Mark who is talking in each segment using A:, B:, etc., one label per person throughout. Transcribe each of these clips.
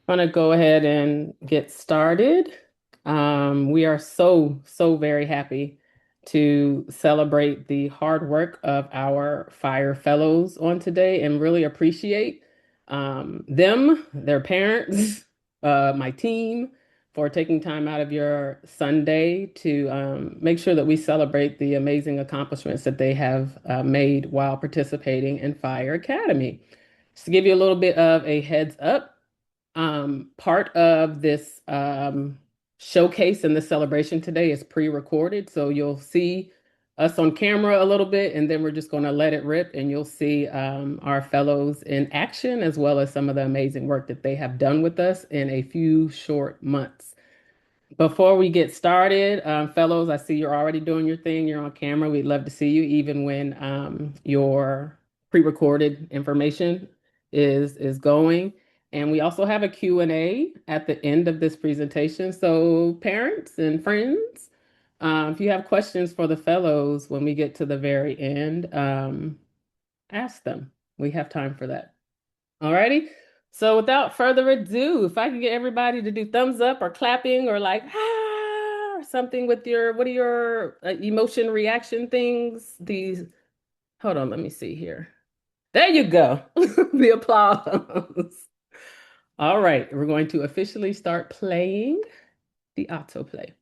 A: I'm gonna go ahead and get started. We are so very happy to celebrate the hard work of our FIRE fellows on today and really appreciate them, their parents, my team for taking time out of your Sunday to make sure that we celebrate the amazing accomplishments that they have made while participating in FIRE Academy. Just to give you a little bit of a heads up, part of this showcase and the celebration today is pre-recorded, so you'll see us on camera a little bit, and then we're just going to let it rip, and you'll see our fellows in action, as well as some of the amazing work that they have done with us in a few short months. Before we get started, fellows, I see you're already doing your thing. You're on camera. We'd love to see you, even when your pre-recorded information is going. And we also have a Q&A at the end of this presentation. So parents and friends, if you have questions for the fellows when we get to the very end, ask them. We have time for that. Alrighty. So without further ado, if I can get everybody to do thumbs up or clapping or like or something with your, what are your emotion reaction things? These, hold on, let me see here. There you go. The applause. All right, we're going to officially start playing the autoplay.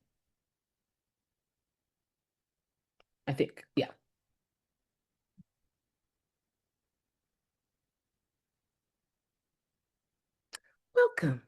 A: I think, yeah. Welcome.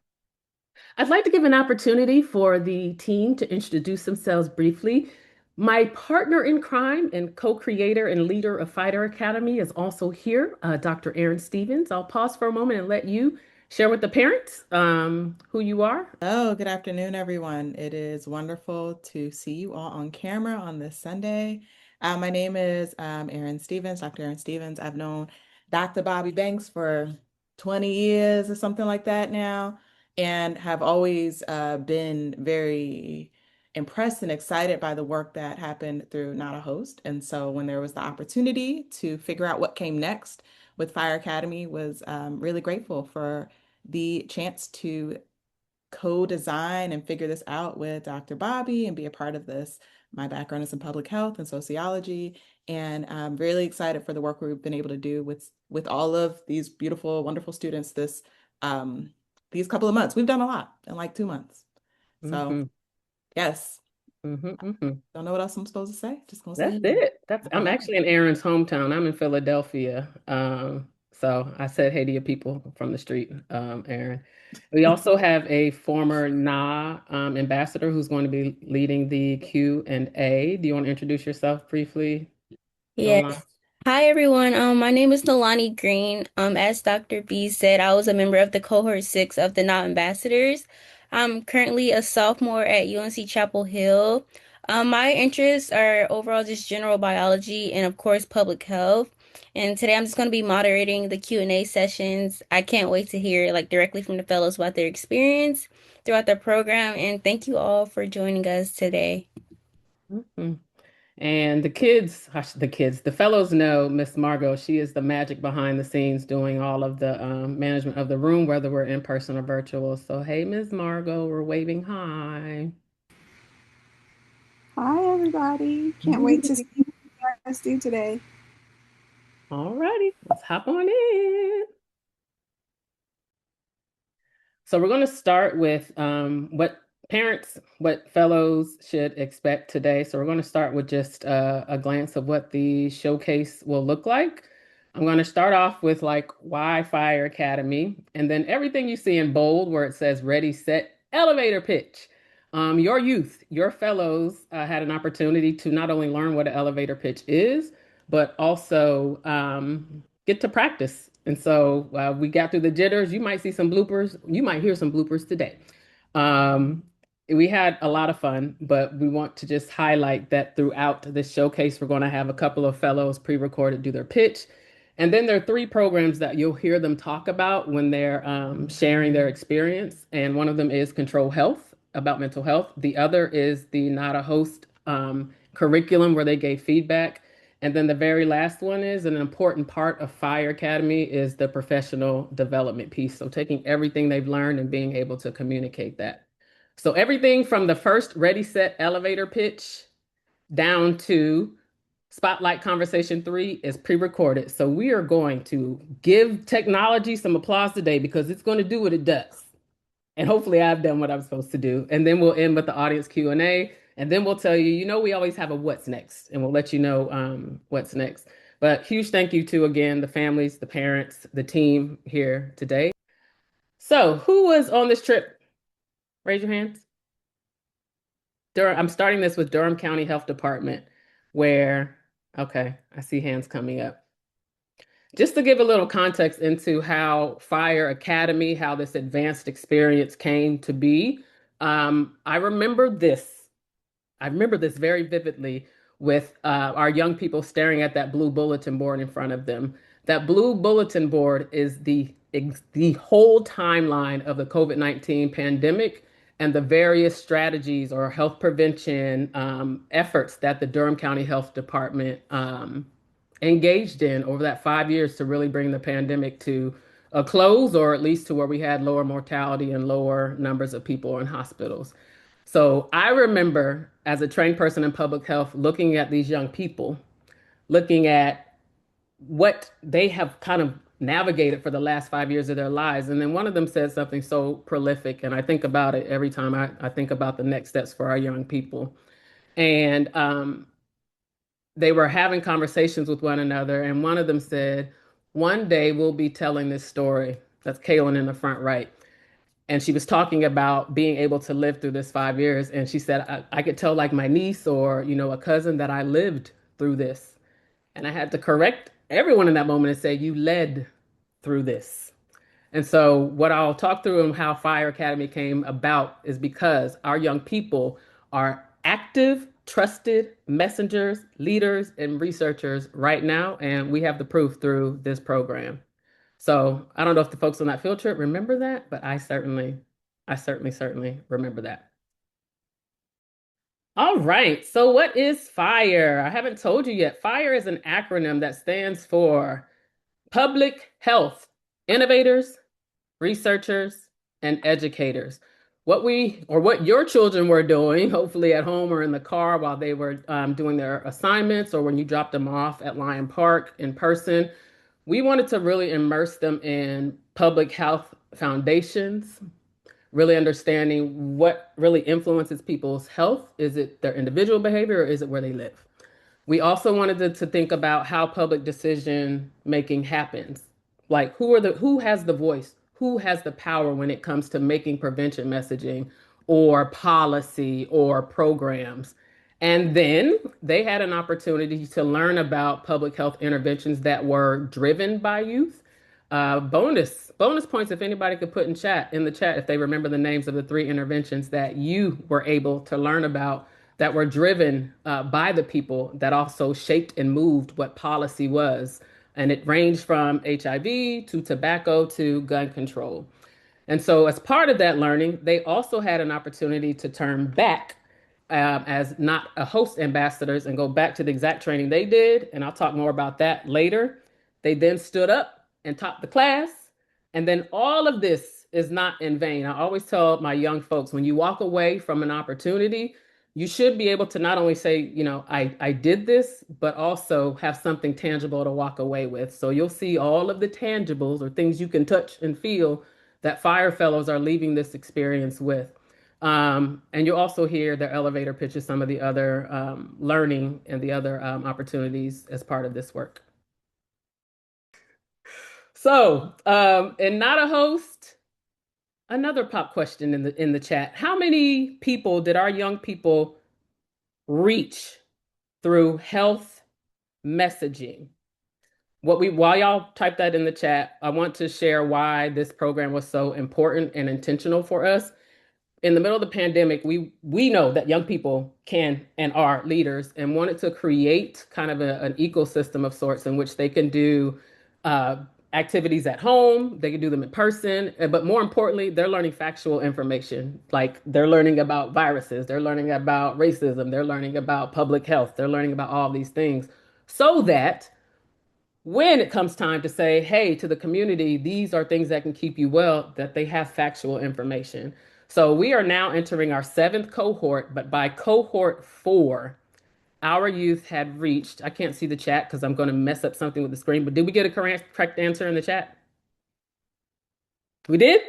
A: I'd like to give an opportunity for the team to introduce themselves briefly. My partner in crime and co-creator and leader of PHIRE Academy is also here, Dr. Erin Stevens. I'll pause for a moment and let you share with the parents who you are.
B: Oh, good afternoon, everyone. It is wonderful to see you all on camera on this Sunday. My name is Erin Stevens, Dr. Erin Stevens. I've known Dr. Bobby Banks for 20 years or something like that now, and have always been very impressed and excited by the work that happened through Not a Host. And so when there was the opportunity to figure out what came next with PHIRE Academy, was really grateful for the chance to co-design and figure this out with Dr. Bobby and be a part of this. My background is in public health and sociology, and I'm really excited for the work we've been able to do with all of these beautiful, wonderful students these couple of months. We've done a lot in like 2 months. So
A: Mm-hmm,
B: yes,
A: mm-hmm, mm-hmm.
B: don't know what else I'm supposed to say. Just gonna say
A: That's
B: amen.
A: it.
B: All
A: I'm
B: right.
A: actually in Aaron's hometown. I'm in Philadelphia. So I said hey to your people from the street, Aaron. We also have a former NA ambassador who's going to be leading the Q&A. Do you want to introduce yourself briefly, Nolan?
C: Yes. Hi, everyone. My name is Nolani Green. As Dr. B said, I was a member of the cohort 6 of the Not Ambassadors. I'm currently a sophomore at UNC Chapel Hill. My interests are overall just general biology and, of course, public health. And today I'm just going to be moderating the Q&A sessions. I can't wait to hear like directly from the fellows about their experience throughout the program. And thank you all for joining us today.
A: Mhm. And the kids, hush, the fellows know Miss Margot. She is the magic behind the scenes doing all of the management of the room, whether we're in person or virtual. So, hey, Miss Margot, we're waving hi.
D: Hi, everybody. Can't wait to see what you guys do today.
A: All righty, let's hop on in. So we're going to start with what fellows should expect today. So we're going to start with just a glance of what the showcase will look like. I'm going to start off with like why Fire Academy, and then everything you see in bold where it says ready, set, elevator pitch. Your youth, your fellows had an opportunity to not only learn what an elevator pitch is, but also get to practice. And so we got through the jitters. You might see some bloopers. You might hear some bloopers today. Um, we had a lot of fun, but we want to just highlight that throughout this showcase, we're going to have a couple of fellows pre-recorded do their pitch. And then there are three programs that you'll hear them talk about when they're sharing their experience. And one of them is Control Health, about mental health. The other is the Not a Host curriculum, where they gave feedback. And then the very last one is an important part of PHIRE Academy is the professional development piece. So taking everything they've learned and being able to communicate that. So everything from the first ready, set, elevator pitch down to Spotlight Conversation 3 is pre-recorded. So we are going to give technology some applause today because it's going to do what it does. And hopefully I've done what I'm supposed to do. And then we'll end with the audience Q&A. And then we'll tell you, we always have a what's next. And we'll let you know what's next. But huge thank you to, again, the families, the parents, the team here today. So who was on this trip? Raise your hands. I'm starting this with Durham County Health Department, where, okay, I see hands coming up. Just to give a little context into how PHIRE Academy, how this advanced experience came to be, I remember this. I remember this very vividly with our young people staring at that blue bulletin board in front of them. That blue bulletin board is the whole timeline of the COVID-19 pandemic and the various strategies or health prevention efforts that the Durham County Health Department engaged in over that 5 years to really bring the pandemic to a close, or at least to where we had lower mortality and lower numbers of people in hospitals. So I remember as a trained person in public health looking at these young people, looking at what they have kind of navigated for the last 5 years of their lives. And then one of them said something so prolific, and I think about it every time I think about the next steps for our young people. And they were having conversations with one another, and one of them said, one day we'll be telling this story. That's Kaylin in the front right. And she was talking about being able to live through this 5 years. And she said, I could tell like my niece or, a cousin that I lived through this. And I had to correct everyone in that moment and say, you led through this. And so what I'll talk through and how PHIRE Academy came about is because our young people are active, trusted messengers, leaders, and researchers right now. And we have the proof through this program. So I don't know if the folks on that field trip remember that, but I certainly remember that. All right. So what is PHIRE? I haven't told you yet. PHIRE is an acronym that stands for Public Health Innovators, Researchers, and Educators. What your children were doing, hopefully at home or in the car while they were doing their assignments, or when you dropped them off at Lyon Park in person, we wanted to really immerse them in public health foundations, really understanding what really influences people's health. Is it their individual behavior or is it where they live? We also wanted to think about how public decision making happens. Like who has the voice? Who has the power when it comes to making prevention messaging or policy or programs? And then they had an opportunity to learn about public health interventions that were driven by youth. Bonus points if anybody could put in the chat if they remember the names of the 3 interventions that you were able to learn about that were driven by the people that also shaped and moved what policy was. And it ranged from HIV to tobacco to gun control. And so, as part of that learning, they also had an opportunity to turn back as not a host ambassadors and go back to the exact training they did. And I'll talk more about that later. They then stood up and taught the class. And then all of this is not in vain. I always tell my young folks, when you walk away from an opportunity, you should be able to not only say, I did this, but also have something tangible to walk away with. So you'll see all of the tangibles or things you can touch and feel that PHIRE fellows are leaving this experience with. And you'll also hear their elevator pitches, some of the other learning and the other opportunities as part of this work. So, and not a host, another pop question in the chat. How many people did our young people reach through health messaging? While y'all type that in the chat, I want to share why this program was so important and intentional for us. In the middle of the pandemic, we know that young people can and are leaders, and wanted to create kind of an ecosystem of sorts in which they can do activities at home, they can do them in person, but more importantly, they're learning factual information. Like they're learning about viruses, they're learning about racism, they're learning about public health, they're learning about all these things. so that when it comes time to say, hey, to the community, these are things that can keep you well, that they have factual information. So we are now entering our seventh cohort, but by cohort 4, our youth had reached, I can't see the chat because I'm going to mess up something with the screen, but did we get a correct answer in the chat? We did?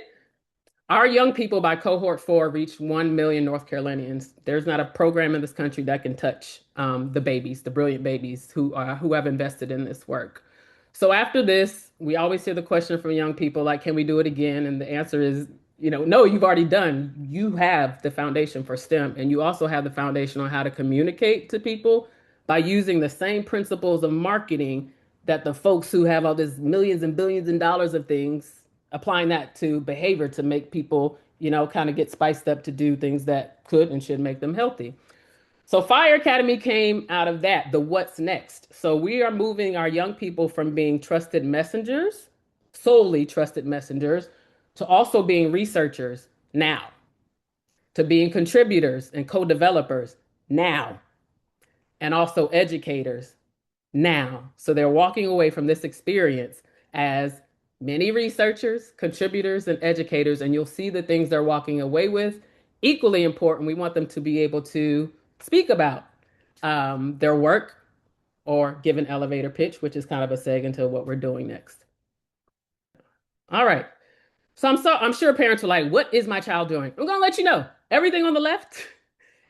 A: Our young people by cohort 4 reached 1 million North Carolinians. There's not a program in this country that can touch the babies, the brilliant babies who have invested in this work. So after this, we always hear the question from young people like, can we do it again? And the answer is, no, you've already done. You have the foundation for STEM, and you also have the foundation on how to communicate to people by using the same principles of marketing that the folks who have all this millions and billions and dollars of things, applying that to behavior to make people, kind of get spiced up to do things that could and should make them healthy. So PHIRE Academy came out of that, the what's next. So we are moving our young people from being trusted messengers, solely trusted messengers, to also being researchers now, to being contributors and co-developers now, and also educators now. So they're walking away from this experience as many researchers, contributors, and educators, and you'll see the things they're walking away with. Equally important, we want them to be able to speak about their work or give an elevator pitch, which is kind of a seg into what we're doing next. All right. So I'm sure parents are like, what is my child doing? I'm gonna let you know. Everything on the left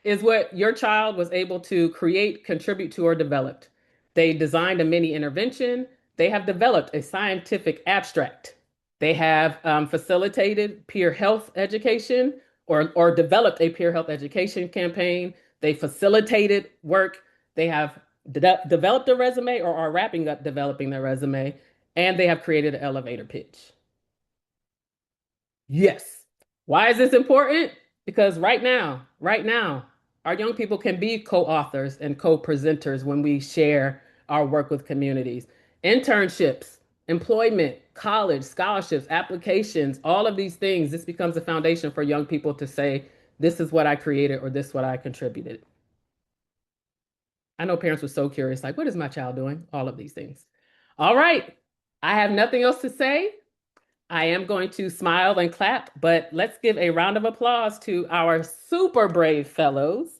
A: is what your child was able to create, contribute to, or developed. They designed a mini intervention. They have developed a scientific abstract. They have facilitated peer health education or developed a peer health education campaign. They facilitated work. They have developed a resume or are wrapping up developing their resume. And they have created an elevator pitch. Yes. Why is this important? Because right now, our young people can be co-authors and co-presenters when we share our work with communities. Internships, employment, college, scholarships, applications, all of these things, this becomes a foundation for young people to say, this is what I created or this is what I contributed. I know parents were so curious, like, what is my child doing? All of these things. All right. I have nothing else to say. I am going to smile and clap, but let's give a round of applause to our super brave fellows,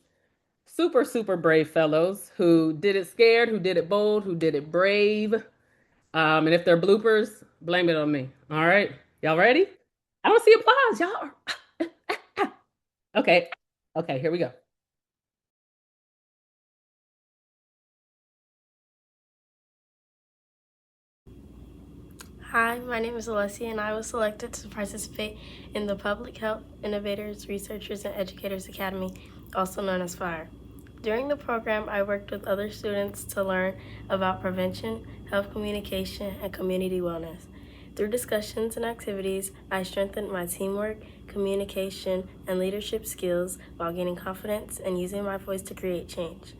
A: super brave fellows who did it scared, who did it bold, who did it brave. And if they're bloopers, blame it on me. All right. Y'all ready? I don't see applause. Y'all are... Okay. Okay, here we go.
E: Hi, my name is Alessia, and I was selected to participate in the Public Health Innovators, Researchers, and Educators Academy, also known as PHIRE. During the program, I worked with other students to learn about prevention, health communication, and community wellness. Through discussions and activities, I strengthened my teamwork, communication, and leadership skills while gaining confidence and using my voice to create change.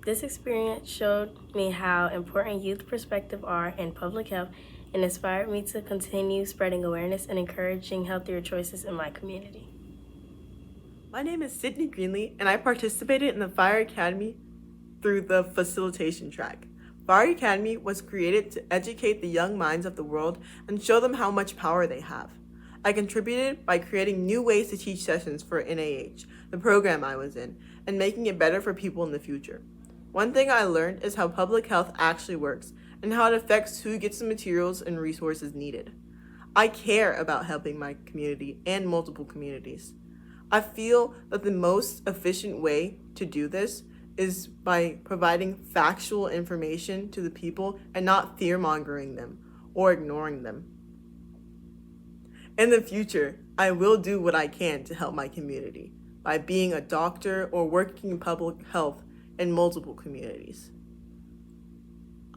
E: This experience showed me how important youth perspectives are in public health and inspired me to continue spreading awareness and encouraging healthier choices in my community.
F: My name is Sydney Greenlee, and I participated in the PHIRE Academy through the facilitation track. PHIRE Academy was created to educate the young minds of the world and show them how much power they have. I contributed by creating new ways to teach sessions for NAH, the program I was in, and making it better for people in the future. One thing I learned is how public health actually works and how it affects who gets the materials and resources needed. I care about helping my community and multiple communities. I feel that the most efficient way to do this is by providing factual information to the people and not fear-mongering them or ignoring them. In the future, I will do what I can to help my community by being a doctor or working in public health in multiple communities.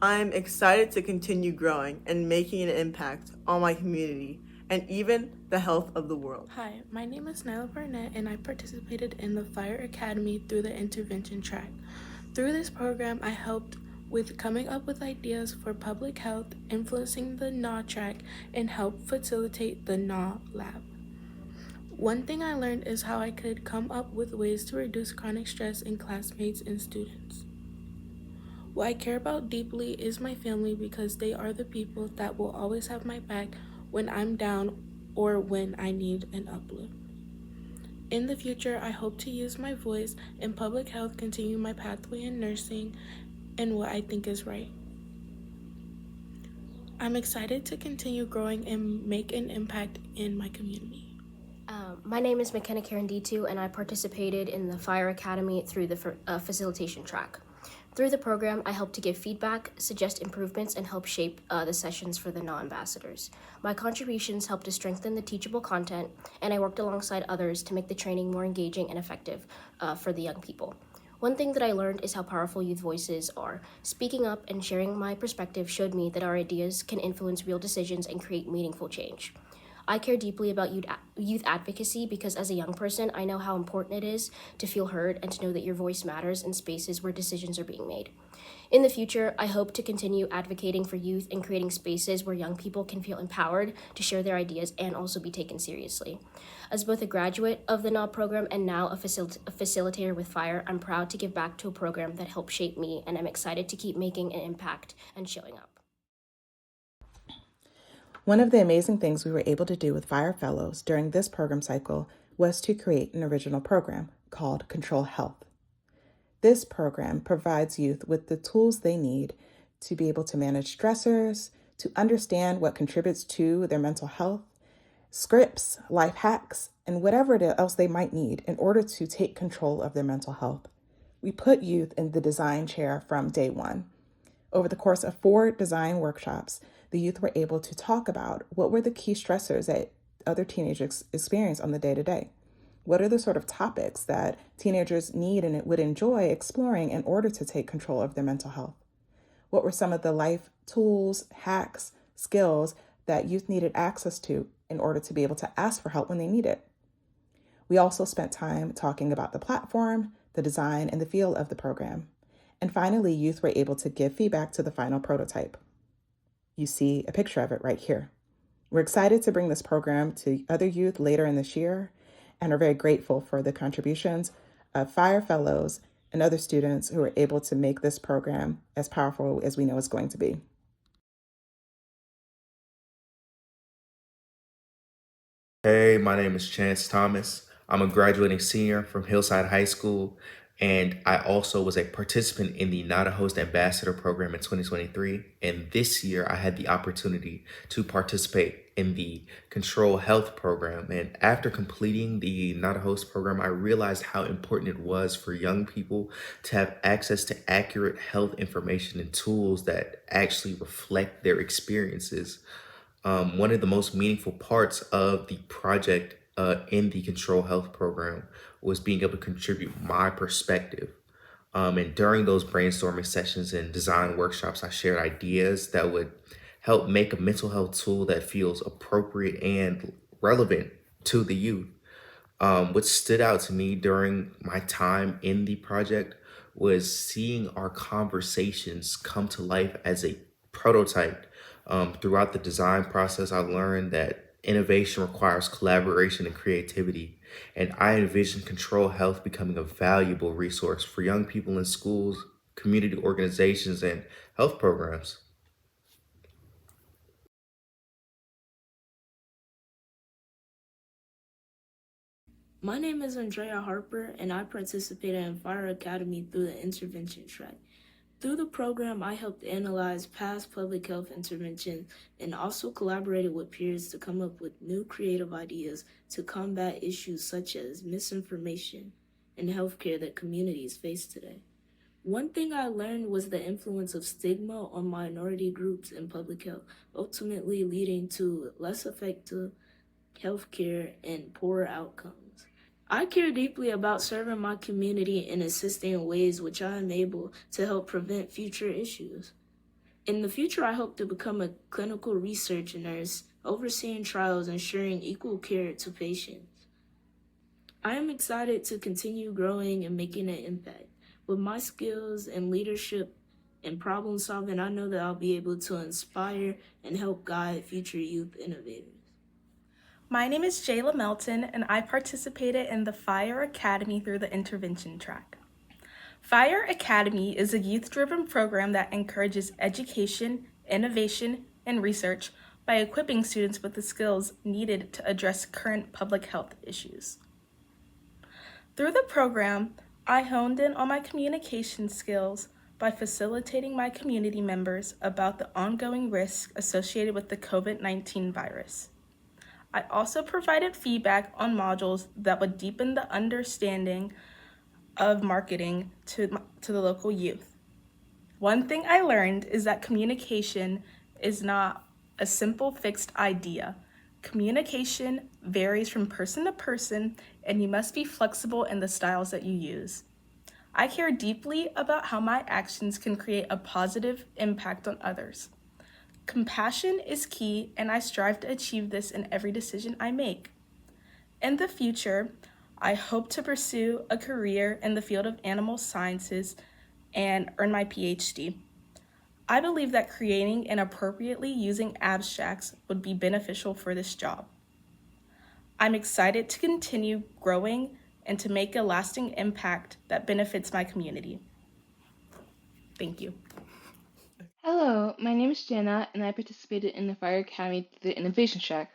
F: I'm excited to continue growing and making an impact on my community and even the health of the world.
G: Hi, my name is Nyla Barnett, and I participated in the PHIRE Academy through the intervention track. Through this program, I helped with coming up with ideas for public health, influencing the NAW track, and help facilitate the NAW lab. One thing I learned is how I could come up with ways to reduce chronic stress in classmates and students. What I care about deeply is my family because they are the people that will always have my back when I'm down or when I need an uplift. In the future, I hope to use my voice in public health, continue my pathway in nursing, and what I think is right. I'm excited to continue growing and make an impact in my community.
H: My name is McKenna Karen D2, and I participated in the PHIRE Academy through the facilitation track. Through the program, I helped to give feedback, suggest improvements, and help shape the sessions for the NAW-ambassadors. My contributions helped to strengthen the teachable content, and I worked alongside others to make the training more engaging and effective for the young people. One thing that I learned is how powerful youth voices are. Speaking up and sharing my perspective showed me that our ideas can influence real decisions and create meaningful change. I care deeply about youth advocacy because as a young person, I know how important it is to feel heard and to know that your voice matters in spaces where decisions are being made. In the future, I hope to continue advocating for youth and creating spaces where young people can feel empowered to share their ideas and also be taken seriously. As both a graduate of the NAW program and now a facilitator with PHIRE, I'm proud to give back to a program that helped shape me, and I'm excited to keep making an impact and showing up.
B: One of the amazing things we were able to do with PHIRE Fellows during this program cycle was to create an original program called Control Health. This program provides youth with the tools they need to be able to manage stressors, to understand what contributes to their mental health, scripts, life hacks, and whatever else they might need in order to take control of their mental health. We put youth in the design chair from day one. Over the course of 4 design workshops, the youth were able to talk about what were the key stressors that other teenagers experience on the day-to-day. What are the sort of topics that teenagers need and would enjoy exploring in order to take control of their mental health? What were some of the life tools, hacks, skills that youth needed access to in order to be able to ask for help when they need it? We also spent time talking about the platform, the design, and the feel of the program. And finally, youth were able to give feedback to the final prototype. You see a picture of it right here. We're excited to bring this program to other youth later in this year and are very grateful for the contributions of PHIRE Fellows and other students who are able to make this program as powerful as we know it's going to be.
I: Hey, my name is Chance Thomas. I'm a graduating senior from Hillside High School, and I also was a participant in the Not a Host Ambassador program in 2023. And this year, I had the opportunity to participate in the Control Health program. And after completing the Not a Host program, I realized how important it was for young people to have access to accurate health information and tools that actually reflect their experiences. One of the most meaningful parts of the project in the Control Health program was being able to contribute my perspective. And during those brainstorming sessions and design workshops, I shared ideas that would help make a mental health tool that feels appropriate and relevant to the youth. What stood out to me during my time in the project was seeing our conversations come to life as a prototype. Throughout the design process, I learned that innovation requires collaboration and creativity, and I envision Control Health becoming a valuable resource for young people in schools, community organizations, and health programs.
J: My name is Andrea Harper, and I participated in PHIRE Academy through the intervention track. Through the program, I helped analyze past public health interventions and also collaborated with peers to come up with new creative ideas to combat issues such as misinformation in healthcare that communities face today. One thing I learned was the influence of stigma on minority groups in public health, ultimately leading to less effective healthcare and poorer outcomes. I care deeply about serving my community and assisting in ways which I am able to help prevent future issues. In the future, I hope to become a clinical research nurse, overseeing trials, ensuring equal care to patients. I am excited to continue growing and making an impact. With my skills and leadership and problem solving, I know that I'll be able to inspire and help guide future youth innovators.
K: My name is Jayla Melton, and I participated in the PHIRE Academy through the intervention track. PHIRE Academy is a youth-driven program that encourages education, innovation, and research by equipping students with the skills needed to address current public health issues. Through the program, I honed in on my communication skills by facilitating my community members about the ongoing risks associated with the COVID-19 virus. I also provided feedback on modules that would deepen the understanding of marketing to the local youth. One thing I learned is that communication is not a simple fixed idea. Communication varies from person to person, and you must be flexible in the styles that you use. I care deeply about how my actions can create a positive impact on others. Compassion is key, and I strive to achieve this in every decision I make. In the future, I hope to pursue a career in the field of animal sciences and earn my PhD. I believe that creating and appropriately using abstracts would be beneficial for this job. I'm excited to continue growing and to make a lasting impact that benefits my community. Thank you.
L: Hello, my name is Jenna, and I participated in the PHIRE Academy through the Innovation Track.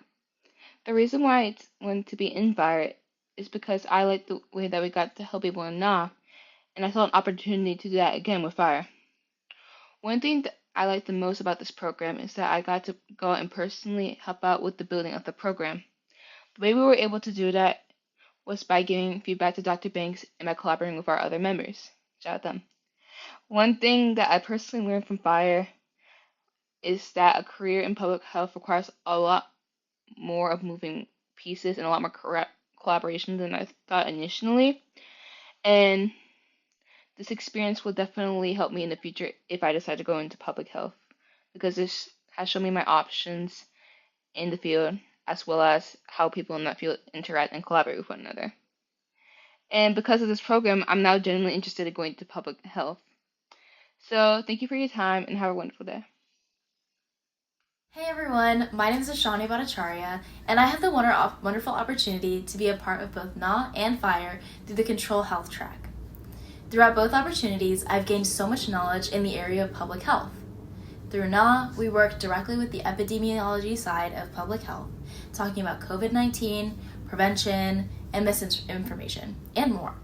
L: The reason why I wanted to be in PHIRE is because I like the way that we got to help people in NA, and I saw an opportunity to do that again with PHIRE. One thing that I like the most about this program is that I got to go out and personally help out with the building of the program. The way we were able to do that was by giving feedback to Dr. Banks and by collaborating with our other members. Shout out them. One thing that I personally learned from PHIRE is that a career in public health requires a lot more of moving pieces and a lot more collaboration than I thought initially. And this experience will definitely help me in the future if I decide to go into public health, because this has shown me my options in the field as well as how people in that field interact and collaborate with one another. And because of this program, I'm now genuinely interested in going to public health. So thank you for your time and have a wonderful day.
M: Hey everyone, my name is Ashani Bhattacharya, and I have the wonderful opportunity to be a part of both NA and PHIRE through the Control Health track. Throughout both opportunities, I've gained so much knowledge in the area of public health. Through NA, we work directly with the epidemiology side of public health, talking about COVID-19, prevention, and misinformation, and more.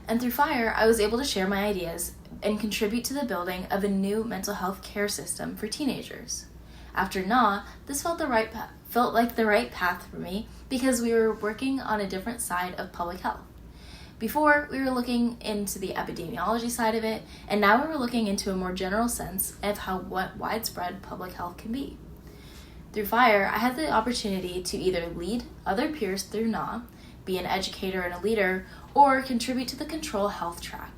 M: And through PHIRE, I was able to share my ideas and contribute to the building of a new mental health care system for teenagers. After NA, this felt like the right path for me because we were working on a different side of public health. Before, we were looking into the epidemiology side of it, and now we were looking into a more general sense of what widespread public health can be. Through PHIRE, I had the opportunity to either lead other peers through NA, be an educator and a leader, or contribute to the Control Health track.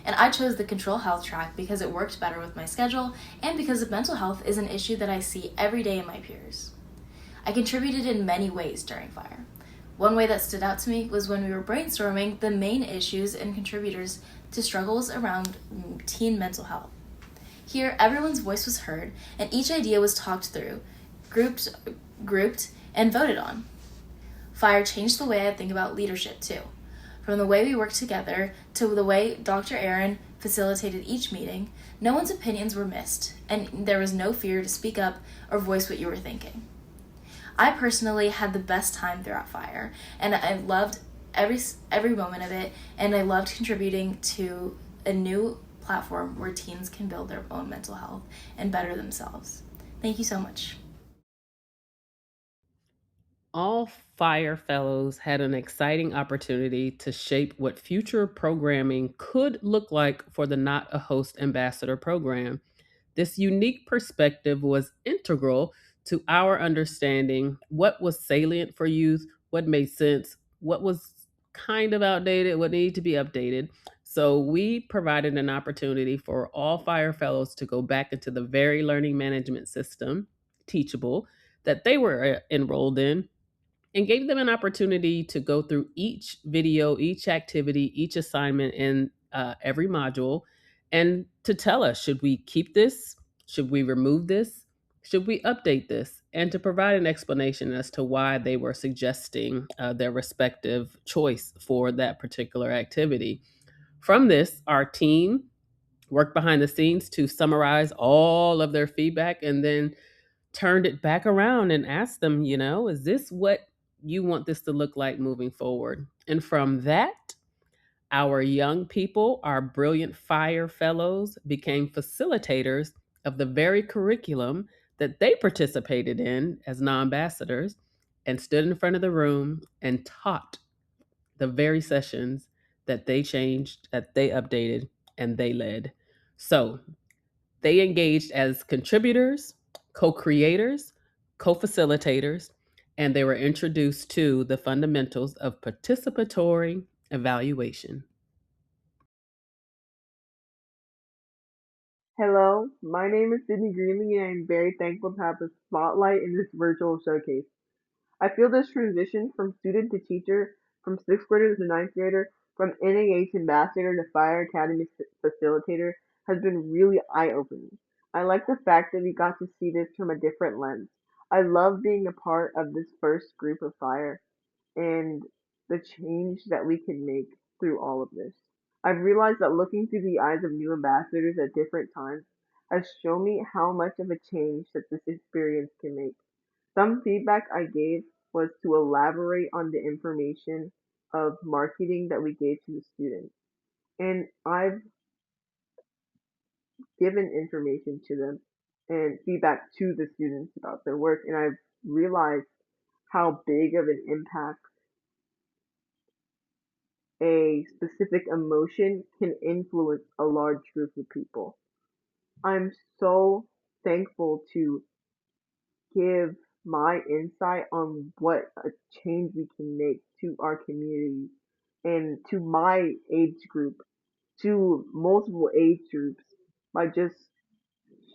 M: And I chose the Control Health track because it worked better with my schedule and because mental health is an issue that I see every day in my peers. I contributed in many ways during PHIRE. One way that stood out to me was when we were brainstorming the main issues and contributors to struggles around teen mental health. Here, everyone's voice was heard and each idea was talked through, grouped, and voted on. PHIRE changed the way I think about leadership too. From the way we worked together to the way Dr. Aaron facilitated each meeting, no one's opinions were missed, and there was no fear to speak up or voice what you were thinking. I personally had the best time throughout PHIRE, and I loved every moment of it, and I loved contributing to a new platform where teens can build their own mental health and better themselves. Thank you so much.
A: All PHIRE Fellows had an exciting opportunity to shape what future programming could look like for the Not a Host Ambassador program. This unique perspective was integral to our understanding what was salient for youth, what made sense, what was kind of outdated, what needed to be updated. So we provided an opportunity for all PHIRE Fellows to go back into the very learning management system, Teachable, that they were enrolled in, and gave them an opportunity to go through each video, each activity, each assignment in every module, and to tell us, should we keep this? Should we remove this? Should we update this? And to provide an explanation as to why they were suggesting their respective choice for that particular activity. From this, our team worked behind the scenes to summarize all of their feedback and then turned it back around and asked them, is this what you want this to look like moving forward? And from that, our young people, our brilliant FIRE fellows, became facilitators of the very curriculum that they participated in as non-ambassadors and stood in front of the room and taught the very sessions that they changed, that they updated, and they led. So they engaged as contributors, co creators, co facilitators, and they were introduced to the fundamentals of participatory evaluation.
F: Hello, my name is Sydney Greenlee, and I'm very thankful to have the spotlight in this virtual showcase. I feel this transition from student to teacher, from sixth grader to ninth grader, from NAH ambassador to FIRE Academy facilitator has been really eye-opening. I like the fact that we got to see this from a different lens. I love being a part of this first group of FIRE and the change that we can make through all of this. I've realized that looking through the eyes of new ambassadors at different times has shown me how much of a change that this experience can make. Some feedback I gave was to elaborate on the information of marketing that we gave to the students. And I've given information to them and feedback to the students about their work, and I've realized how big of an impact a specific emotion can influence a large group of people. I'm so thankful to give my insight on what a change we can make to our community and to my age group, to multiple age groups, by just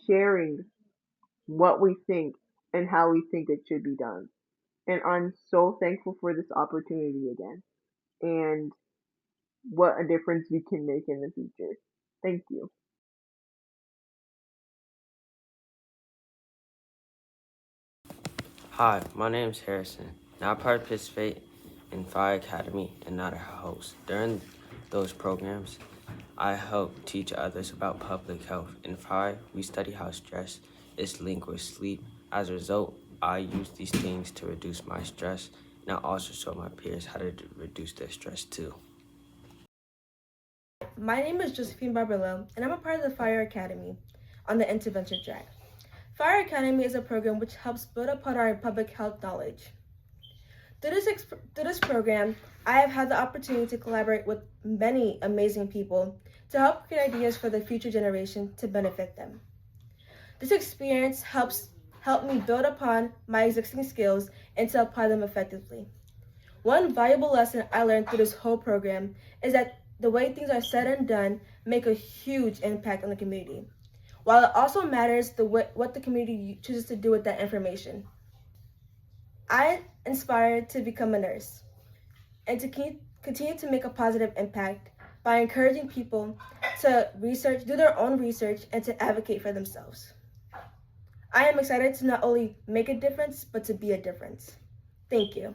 F: sharing what we think and how we think it should be done. And I'm so thankful for this opportunity again and what a difference we can make in the future. Thank you.
N: Hi, my name is Harrison, and I participate in FIRE Academy and not a host. During those programs, I help teach others about public health. In FIRE, we study how stress is linked with sleep. As a result, I use these things to reduce my stress, and I also show my peers how to reduce their stress too.
O: My name is Josephine Barbarello, and I'm a part of the FIRE Academy on the intervention track. FIRE Academy is a program which helps build upon our public health knowledge. Through this program, I have had the opportunity to collaborate with many amazing people to help create ideas for the future generation to benefit them. This experience helped me build upon my existing skills and to apply them effectively. One valuable lesson I learned through this whole program is that the way things are said and done make a huge impact on the community, while it also matters what the community chooses to do with that information. I inspired to become a nurse and to continue to make a positive impact by encouraging people to do their own research, and to advocate for themselves. I am excited to not only make a difference, but to be a difference. Thank you.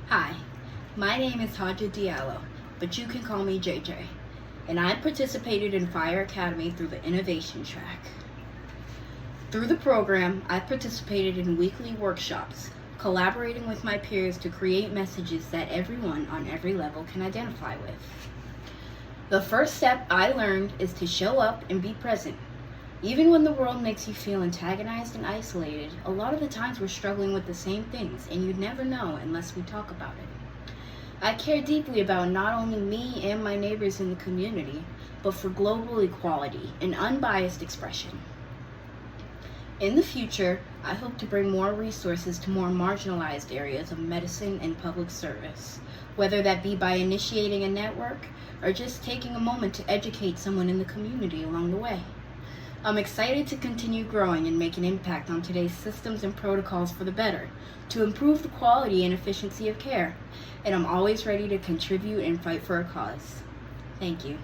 P: Hi, my name is Haja Diallo, but you can call me JJ, and I participated in FIRE Academy through the innovation track. Through the program, I participated in weekly workshops, collaborating with my peers to create messages that everyone on every level can identify with. The first step I learned is to show up and be present. Even when the world makes you feel antagonized and isolated, a lot of the times we're struggling with the same things, and you'd never know unless we talk about it. I care deeply about not only me and my neighbors in the community, but for global equality and unbiased expression. In the future, I hope to bring more resources to more marginalized areas of medicine and public service, whether that be by initiating a network or just taking a moment to educate someone in the community along the way. I'm excited to continue growing and make an impact on today's systems and protocols for the better, to improve the quality and efficiency of care, and I'm always ready to contribute and fight for a cause. Thank you.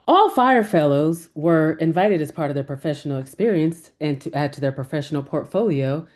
A: All Fire Fellows were invited as part of their professional experience and to add to their professional portfolio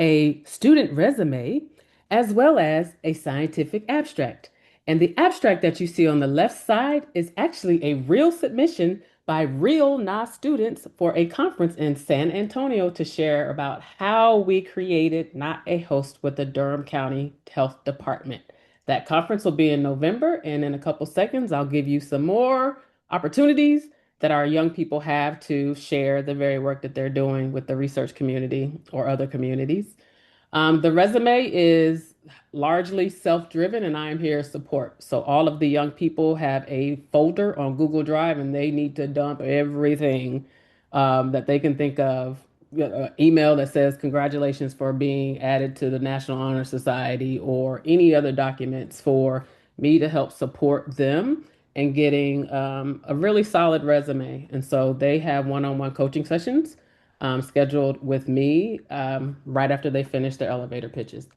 A: a student resume as well as a scientific abstract. And the abstract that you see on the left side is actually a real submission by real NA students for a conference in San Antonio to share about how we created Not a Host with the Durham County Health Department. That conference will be in November, and in a couple seconds, I'll give you some more opportunities that our young people have to share the very work that they're doing with the research community or other communities. The resume is largely self-driven, and I am here to support. So all of the young people have a folder on Google Drive, and they need to dump everything that they can think of. Email that says congratulations for being added to the National Honor Society, or any other documents for me to help support them and getting a really solid resume. And so they have one-on-one coaching sessions scheduled with me right after they finish their elevator pitches.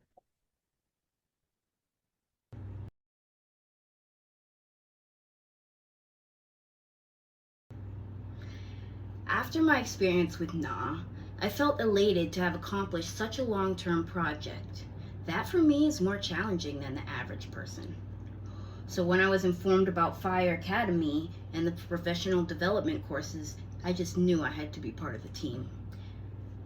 P: After my experience with NA, I felt elated to have accomplished such a long-term project. That for me is more challenging than the average person. So when I was informed about PHIRE Academy and the professional development courses, I just knew I had to be part of the team.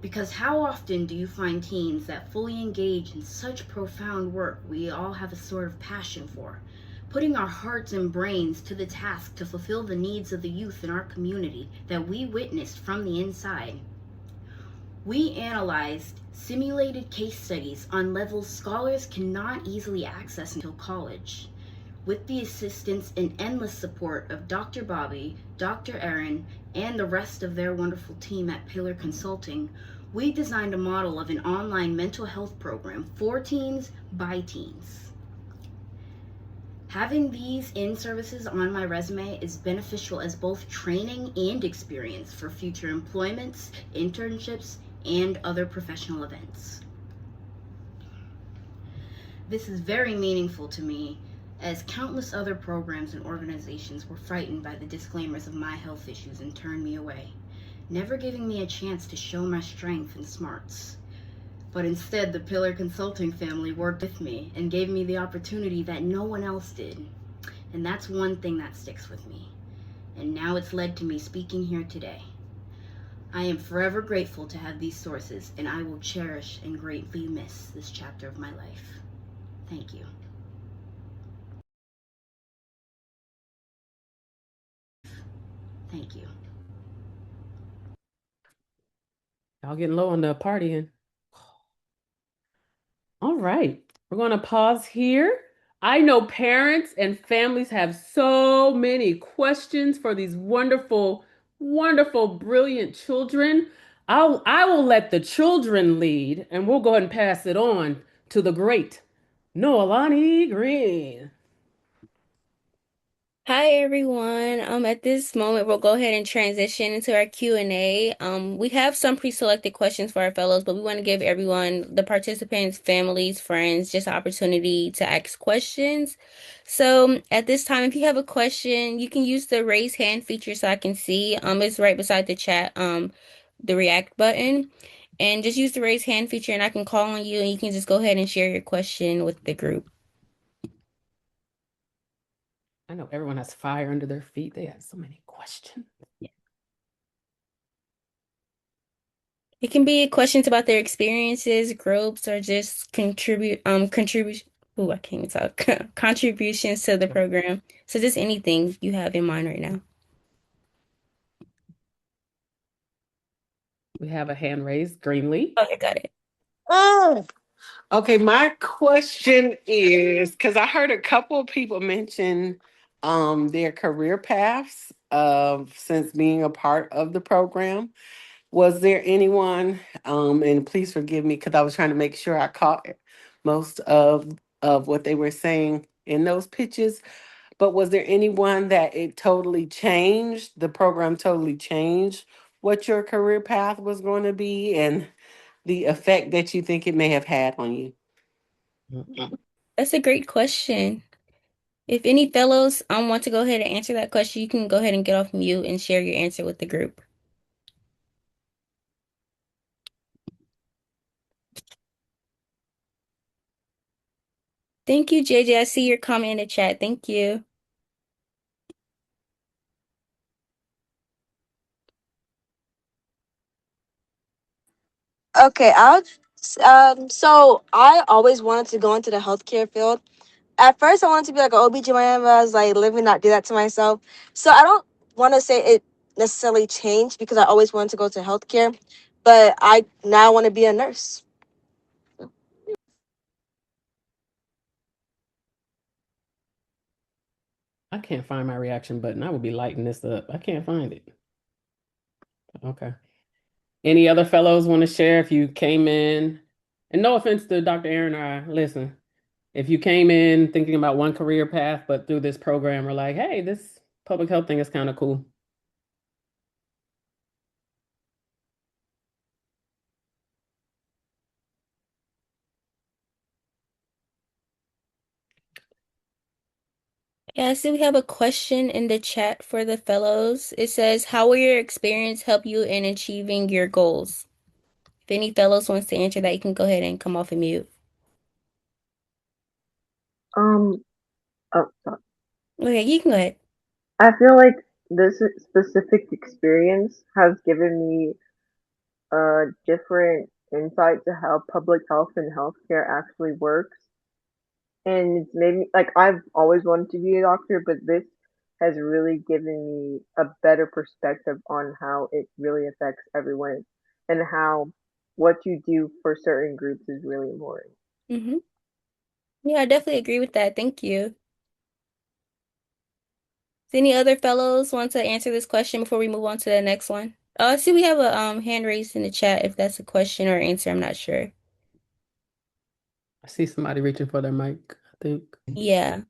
P: Because how often do you find teens that fully engage in such profound work we all have a sort of passion for, putting our hearts and brains to the task to fulfill the needs of the youth in our community that we witnessed from the inside? We analyzed simulated case studies on levels scholars cannot easily access until college. With the assistance and endless support of Dr. Bobby, Dr. Aaron, and the rest of their wonderful team at PHIRE Consulting, we designed a model of an online mental health program for teens by teens. Having these in-services on my resume is beneficial as both training and experience for future employments, internships, and other professional events. This is very meaningful to me, as countless other programs and organizations were frightened by the disclaimers of my health issues and turned me away, never giving me a chance to show my strength and smarts. But instead, the PHIRE Consulting family worked with me and gave me the opportunity that no one else did. And that's one thing that sticks with me. And now it's led to me speaking here today. I am forever grateful to have these sources, and I will cherish and greatly miss this chapter of my life. Thank you. Thank you.
A: Y'all getting low on the partying. All right, we're going to pause here. I know parents and families have so many questions for these wonderful, wonderful, brilliant children. I will let the children lead, and we'll go ahead and pass it on to the great Noelani Green.
C: Hi everyone. At this moment, we'll go ahead and transition into our Q&A. We have some pre-selected questions for our fellows, but we want to give everyone, the participants, families, friends, just an opportunity to ask questions. So at this time, if you have a question, you can use the raise hand feature so I can see. It's right beside the chat, the react button. And just use the raise hand feature and I can call on you and you can just go ahead and share your question with the group.
A: I know everyone has fire under their feet. They have so many questions.
C: It can be questions about their experiences, groups, or just contributions to the program. So just anything you have in mind right now.
A: We have a hand raised, Greenlee.
C: Okay, got it.
Q: Oh, okay. My question is, because I heard a couple of people mention their career paths since being a part of the program. Was there anyone, and please forgive me because I was trying to make sure I caught most of what they were saying in those pitches, but was there anyone that it totally changed, the program totally changed what your career path was going to be and the effect that you think it may have had on you?
C: That's a great question. If any fellows want to go ahead and answer that question, you can go ahead and get off mute and share your answer with the group. Thank you, JJ. I see your comment in the chat. Thank you.
R: Okay, so I always wanted to go into the healthcare field. At first, I wanted to be like an OBGYN, but I was like, let me not do that to myself. So I don't want to say it necessarily changed because I always wanted to go to healthcare, but I now want to be a nurse.
A: I can't find my reaction button. I would be lighting this up. I can't find it. Okay. Any other fellows want to share if you came in? And no offense to Dr. Aaron or I, listen, if you came in thinking about one career path, but through this program are like, hey, this public health thing is kind of cool.
C: Yeah, I see we have a question in the chat for the fellows. It says, how will your experience help you in achieving your goals? If any fellows wants to answer that, you can go ahead and come off and mute.
S: Oh, sorry.
C: Okay, you can go ahead.
S: I feel like this specific experience has given me a different insight to how public health and healthcare actually works. And it's made me like I've always wanted to be a doctor, but this has really given me a better perspective on how it really affects everyone and how what you do for certain groups is really important.
C: Mm-hmm. Yeah, I definitely agree with that. Thank you. Does any other fellows want to answer this question before we move on to the next one? Oh, I see we have a hand raised in the chat if that's a question or answer. I'm not sure.
A: I see somebody reaching for their mic, I think.
C: Yeah.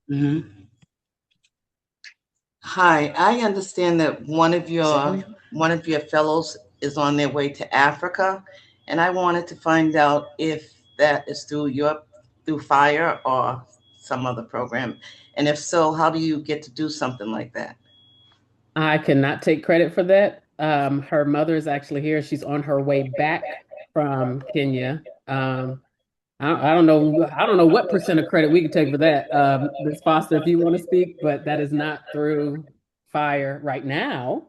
T: Hi, I understand that one of your fellows is on their way to Africa, and I wanted to find out if that is through FHIRE or some other program, and if so, how do you get to do something like that?
A: I cannot take credit for that. Her mother is actually here. She's on her way back from Kenya. I don't know what percent of credit we can take for that. Ms. Foster, if you want to speak, but that is not through FHIRE right now.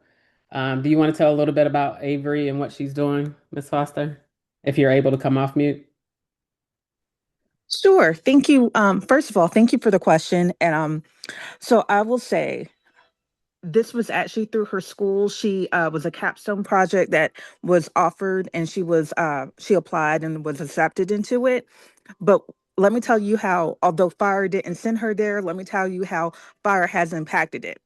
A: Do you want to tell a little bit about Avery and what she's doing, Ms. Foster? If you're able to come off mute.
U: Sure. Thank you. First of all, thank you for the question. And so I will say this was actually through her school. She was a capstone project that was offered, and she applied and was accepted into it. But let me tell you how, although FHIRE didn't send her there, let me tell you how FHIRE has impacted it.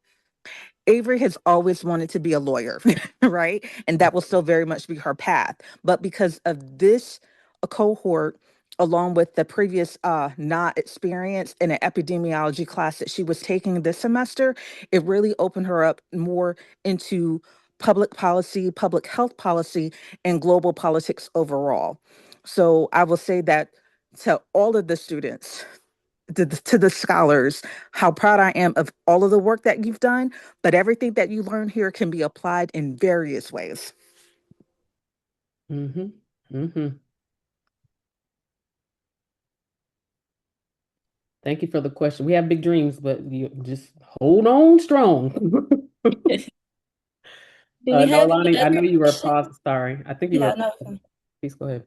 U: Avery has always wanted to be a lawyer, right? And that will still very much be her path. But because of this cohort, along with the previous not experience in an epidemiology class that she was taking this semester, it really opened her up more into public policy, public health policy, and global politics overall. So I will say that to all of the students, to the scholars, how proud I am of all of the work that you've done, but everything that you learn here can be applied in various ways.
A: Mm-hmm. Mm-hmm. Thank you for the question. We have big dreams, but you just hold on strong.
C: Do we have any
A: Nolani, I know
C: other
A: you were
C: questions?
A: paused. Sorry. I think you
C: Yeah,
A: were.
C: no.
A: Please go ahead.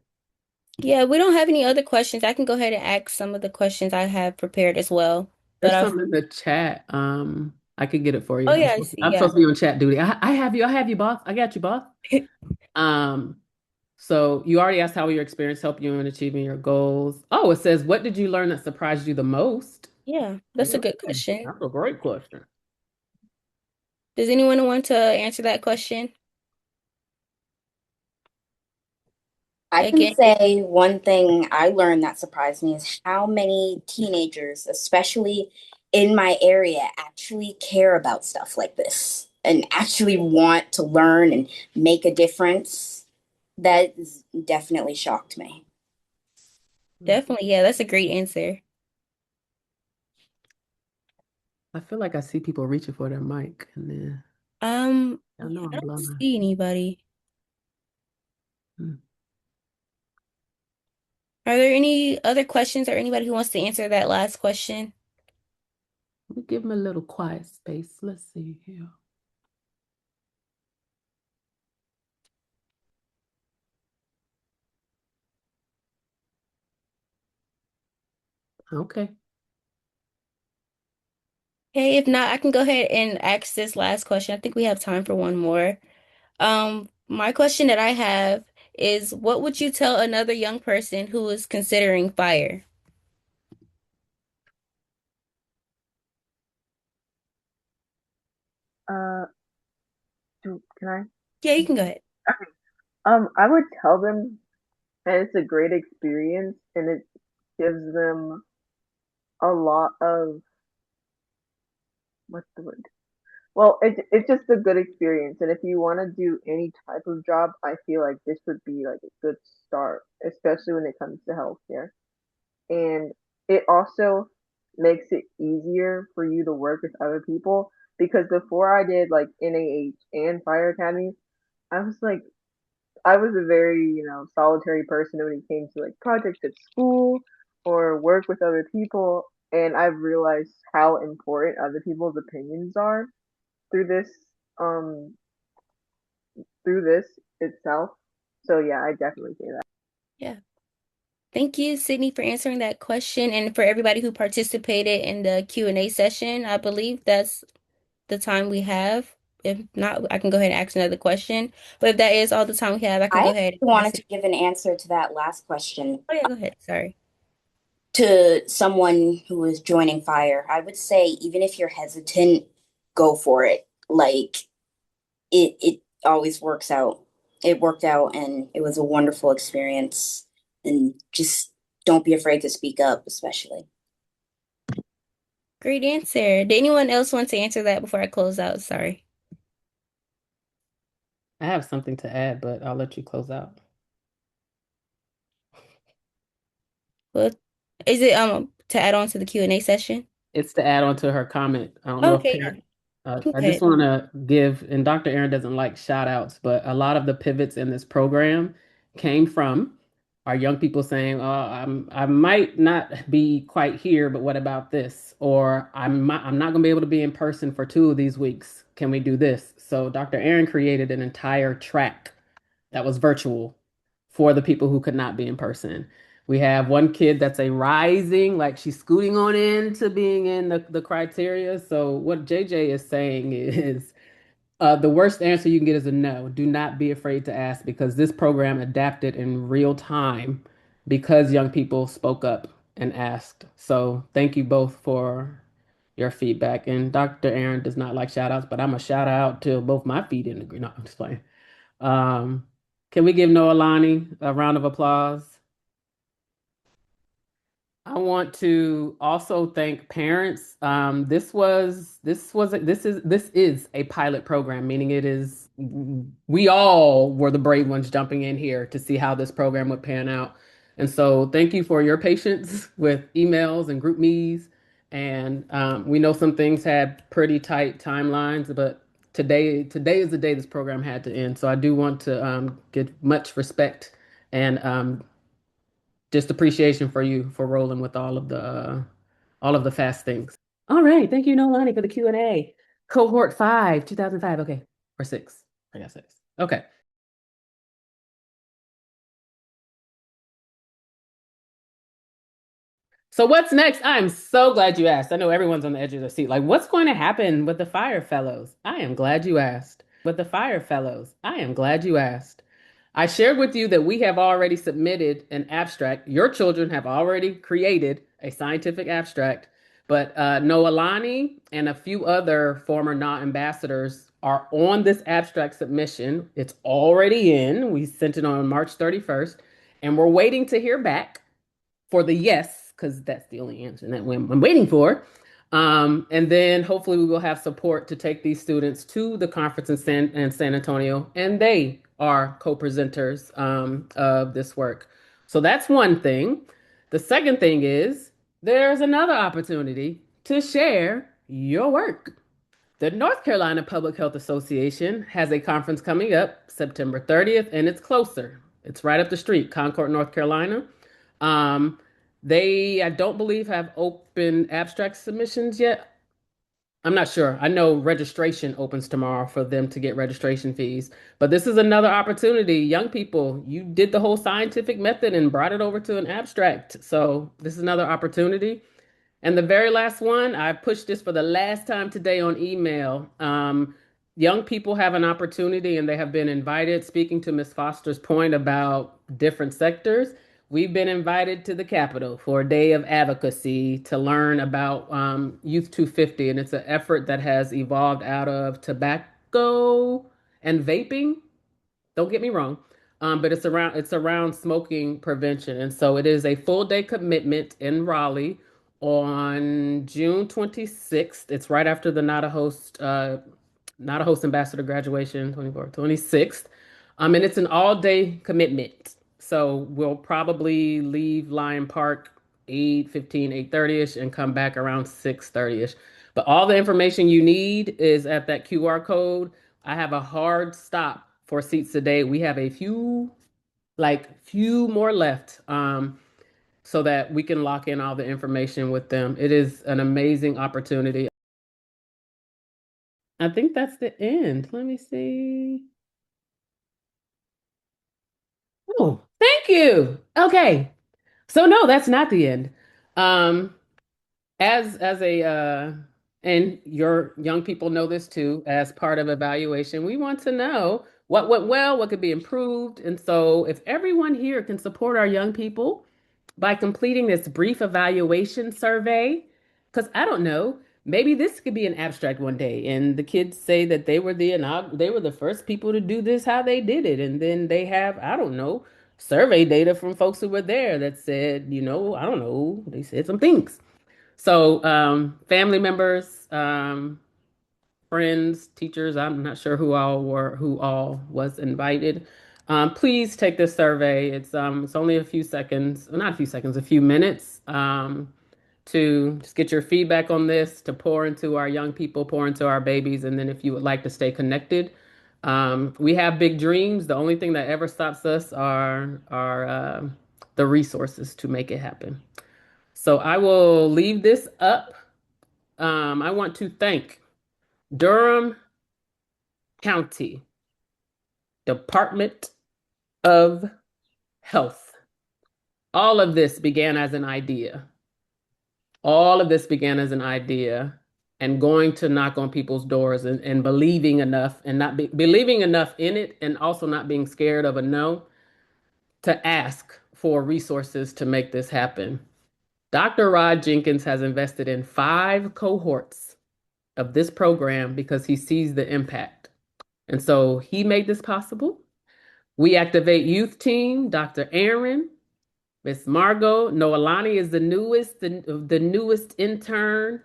C: Yeah, we don't have any other questions. I can go ahead and ask some of the questions I have prepared as well. But
A: There's some in the chat. I could get it for you.
C: Oh yeah, I see.
A: I'm
C: Yeah.
A: supposed to be on chat duty. I have you, boss. I got you, boss. So you already asked how will your experience help you in achieving your goals. Oh, it says, what did you learn that surprised you the most?
C: Yeah, that's a good question.
A: That's a great question.
C: Does anyone want to answer that question?
V: I can say one thing I learned that surprised me is how many teenagers, especially in my area, actually care about stuff like this and actually want to learn and make a difference. That definitely shocked me.
C: Definitely, yeah, that's a great answer.
A: I feel like I see people reaching for their mic, and then I know
C: I
A: I'm
C: don't
A: blind.
C: see anybody.
A: Hmm.
C: Are there any other questions or anybody who wants to answer that last question?
A: Let me give them a little quiet space. Let's see here. Okay.
C: Okay, if not, I can go ahead and ask this last question. I think we have time for one more. My question that I have is, what would you tell another young person who is considering FIRE?
S: Uh, can I?
C: Yeah, you can go ahead.
S: Okay. I would tell them that it's a great experience and it gives them a lot of what's the word? Well, it's just a good experience, and if you want to do any type of job, I feel like this would be like a good start, especially when it comes to healthcare. And it also makes it easier for you to work with other people because before I did like NAH and Fire Academy, I was like I was a very, solitary person when it came to like projects at school or work with other people, and I've realized how important other people's opinions are through um this itself. So yeah, I definitely say that.
C: Yeah. Thank you, Sydney, for answering that question and for everybody who participated in the Q&A session. I believe that's the time we have. If not, I can go ahead and ask another question. But if that is all the time we have, I can
V: I
C: go
V: actually
C: ahead and
V: wanted
C: ask
V: to
C: it.
V: give an answer to that last question
C: Oh, yeah, go ahead. Sorry.
V: to someone who is joining fire. I would say, even if you're hesitant, go for it. Like it always works out. It worked out and it was a wonderful experience. And just don't be afraid to speak up, especially.
C: Great answer. Did anyone else want to answer that before I close out? Sorry.
A: I have something to add, but I'll let you close out.
C: Well, is it to add on to the Q&A session?
A: It's to add on to her comment. I don't know if
C: Okay, yeah.
A: parent,
C: Go
A: I just
C: ahead.
A: want to give, and Dr. Aaron doesn't like shout outs, but a lot of the pivots in this program came from our young people saying, "Oh, I might not be quite here, but what about this?" Or I'm not going to be able to be in person for 2 of these weeks. Can we do this? So Dr. Aaron created an entire track that was virtual for the people who could not be in person. We have one kid that's a rising, like she's scooting on into being in the criteria. So what JJ is saying is the worst answer you can get is a no. Do not be afraid to ask because this program adapted in real time because young people spoke up and asked. So thank you both for your feedback. And Dr. Aaron does not like shout outs, but I'm a shout out to both my feet in the green. No, I'm just playing. Um, can we give Noelani a round of applause? I want to also thank parents. This is a pilot program, meaning it is we all were the brave ones jumping in here to see how this program would pan out. And so thank you for your patience with emails and group me's. And we know some things had pretty tight timelines, but today is the day this program had to end. So I do want to give much respect and just appreciation for you for rolling with all of the fast things. All right, thank you, Nolani, for the Q&A. Cohort 5, 2005. Okay, or 6. I got 6. Okay. So what's next? I'm so glad you asked. I know everyone's on the edge of their seat. Like, what's going to happen with the Fire Fellows? I am glad you asked. With the Fire Fellows, I am glad you asked. I shared with you that we have already submitted an abstract. Your children have already created a scientific abstract, but Noelani and a few other former NA ambassadors are on this abstract submission. It's already in. We sent it on March 31st, and we're waiting to hear back for the yes, because that's the only answer that I'm waiting for. And then hopefully we will have support to take these students to the conference in San Antonio, and they are co-presenters of this work. So that's one thing. The second thing is there's another opportunity to share your work. The North Carolina Public Health Association has a conference coming up September 30th, and it's closer. It's right up the street, Concord, North Carolina. Um, I don't believe, have open abstract submissions yet. I'm not sure. I know registration opens tomorrow for them to get registration fees. But this is another opportunity. Young people, you did the whole scientific method and brought it over to an abstract. So this is another opportunity. And the very last one, I pushed this for the last time today on email. Young people have an opportunity and they have been invited, speaking to Ms. Foster's point about different sectors. We've been invited to the Capitol for a day of advocacy to learn about Youth 250. And it's an effort that has evolved out of tobacco and vaping. Don't get me wrong. But it's around smoking prevention. And so it is a full day commitment in Raleigh on June 26th. It's right after the Not a Host Ambassador graduation, 26th. And it's an all day commitment. So we'll probably leave Lion Park 8:15, 8:30ish and come back around 6:30ish. But all the information you need is at that QR code. I have a hard stop for seats today. We have a few more left, so that we can lock in all the information with them. It is an amazing opportunity. I think that's the end. Let me see. Oh, thank you. Okay. So no, that's not the end. Um, as a and your young people know this too, as part of evaluation, we want to know what went well, what could be improved. And so if everyone here can support our young people by completing this brief evaluation survey, because I don't know, maybe this could be an abstract one day, and the kids say that they were the first people to do this, how they did it, and then they have, I don't know, survey data from folks who were there that said, I don't know, they said some things. So, family members, friends, teachers, I'm not sure who all was invited. Please take this survey. It's only a few seconds, well, not a few seconds, a few minutes, to just get your feedback on this, to pour into our young people, pour into our babies, and then if you would like to stay connected. We have big dreams. The only thing that ever stops us are the resources to make it happen. So I will leave this up. I want to thank Durham County Department of Health. All of this began as an idea. All of this began as an idea, and going to knock on people's doors and believing enough and not believing enough in it, and also not being scared of a no, to ask for resources to make this happen. Dr. Rod Jenkins has invested in 5 cohorts of this program because he sees the impact. And so he made this possible. We activate youth team, Dr. Aaron, Miss Margot. Noelani is the newest intern.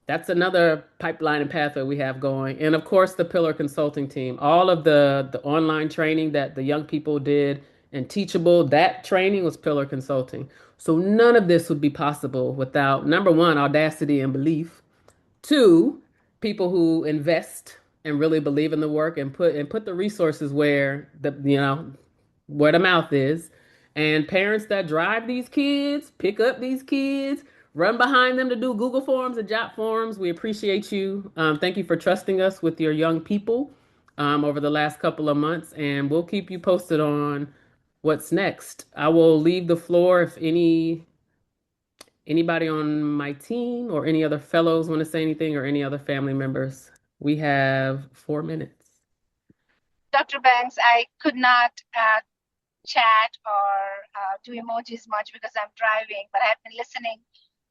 A: That's another pipeline and pathway we have going. And of course, the Pillar Consulting team, all of the online training that the young people did and Teachable, that training was Pillar Consulting. So none of this would be possible without, number one, audacity and belief. 2, people who invest and really believe in the work and put the resources where where the mouth is. And parents that drive these kids, pick up these kids, run behind them to do Google Forms and Jot Forms. We appreciate you. Thank you for trusting us with your young people over the last couple of months, and we'll keep you posted on what's next. I will leave the floor if anybody on my team or any other fellows want to say anything, or any other family members. We have 4 minutes.
D: Dr. Banks, I could not chat or do emojis much because I'm driving, but I've been listening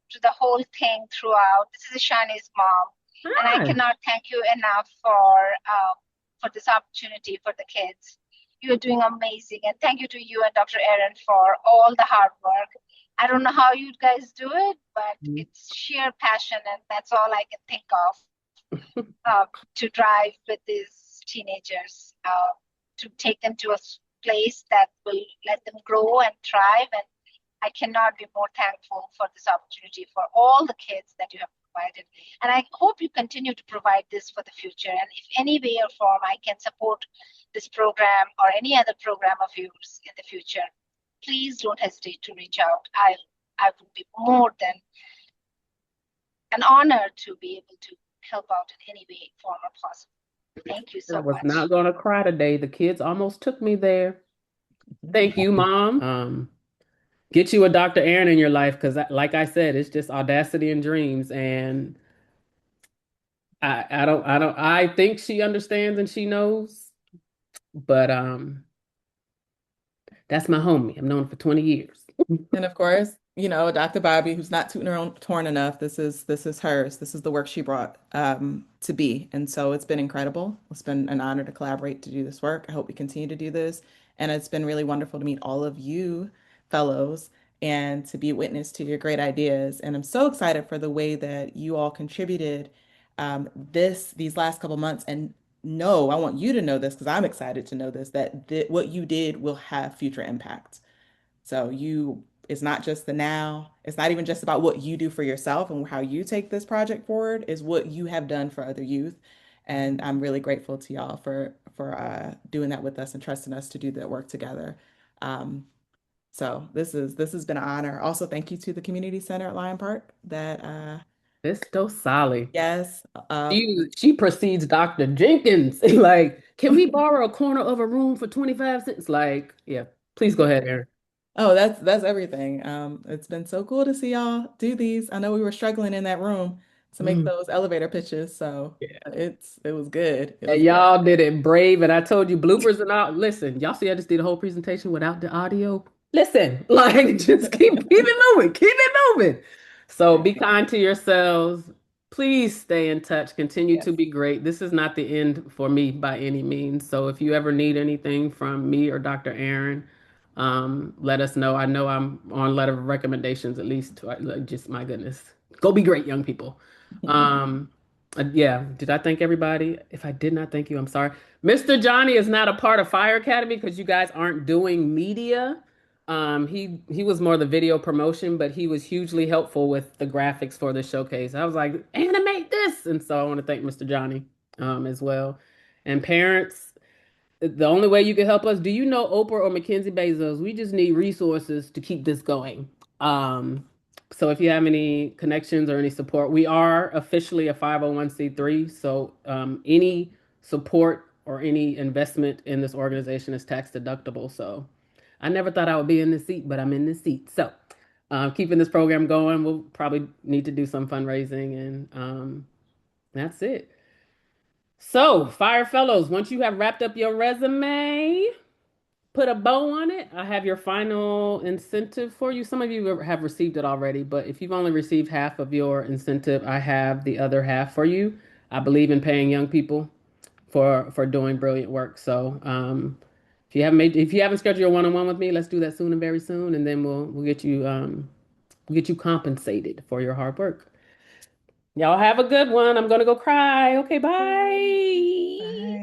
D: to the whole thing throughout. This is Shani's mom, and I cannot thank you enough for this opportunity for the kids. You're doing amazing, and thank you to you and Dr. Aaron for all the hard work. I don't know how you guys do it, but it's sheer passion, and that's all I can think of to drive with these teenagers, to take them to a place that will let them grow and thrive. And I cannot be more thankful for this opportunity for all the kids that you have provided. And I hope you continue to provide this for the future. And if any way or form I can support this program or any other program of yours in the future, please don't hesitate to reach out. I would be more than an honor to be able to help out in any way, form, or possible. Thank you
A: I
D: so
A: was
D: much.
A: not going to cry today. The kids almost took me there. Thank you, Mom. Get you a Dr. Aaron in your life because, like I said, it's just audacity and dreams. And I think she understands and she knows, but that's my homie. I've known her for 20 years.
B: And of course, Dr. Bobby, who's not tooting her own horn enough, this is hers. This is the work she brought to be. And so it's been incredible. It's been an honor to collaborate to do this work. I hope we continue to do this. And it's been really wonderful to meet all of you fellows and to be a witness to your great ideas. And I'm so excited for the way that you all contributed these last couple months. And no, I want you to know this because I'm excited to know this, that what you did will have future impact. So it's not just the now. It's not even just about what you do for yourself and how you take this project forward, is what you have done for other youth. And I'm really grateful to y'all for doing that with us and trusting us to do that work together. So this has been an honor. Also, thank you to the community center at Lion Park
A: It's so solid.
B: yes.
A: She precedes Dr. Jenkins. Like, can we borrow a corner of a room for 25 cents? Like, yeah, please go ahead, Aaron.
B: Oh, that's everything. It's been so cool to see y'all do these. I know we were struggling in that room to make those elevator pitches, so it was good. It
A: And
B: was good.
A: y'all did it brave, and I told you bloopers and all. Listen, y'all see, I just did a whole presentation without the audio. Listen, like, just keep it moving, keep it moving. So be kind to yourselves. Please stay in touch. Continue to be great. This is not the end for me by any means. So if you ever need anything from me or Dr. Aaron, let us know. I know I'm on letter of recommendations at least. Like, just my goodness, go be great, young people. Yeah, did I thank everybody? If I did not thank you, I'm sorry. Mr. Johnny is not a part of PHIRE Academy because you guys aren't doing media. He was more the video promotion, but he was hugely helpful with the graphics for the showcase. I was like, animate this, and so I want to thank Mr. Johnny as well. And parents, the only way you can help us, do you know Oprah or Mackenzie Bezos? We just need resources to keep this going. So if you have any connections or any support, we are officially a 501(c)(3). So any support or any investment in this organization is tax deductible. So I never thought I would be in this seat, but I'm in this seat. So keeping this program going, we'll probably need to do some fundraising, and that's it. So, Fire Fellows, once you have wrapped up your resume, put a bow on it. I have your final incentive for you. Some of you have received it already, but if you've only received half of your incentive, I have the other half for you. I believe in paying young people for doing brilliant work. So, if you haven't scheduled your one-on-one with me, let's do that soon and very soon, and then we'll get you compensated for your hard work. Y'all have a good one. I'm gonna go cry. Okay, bye.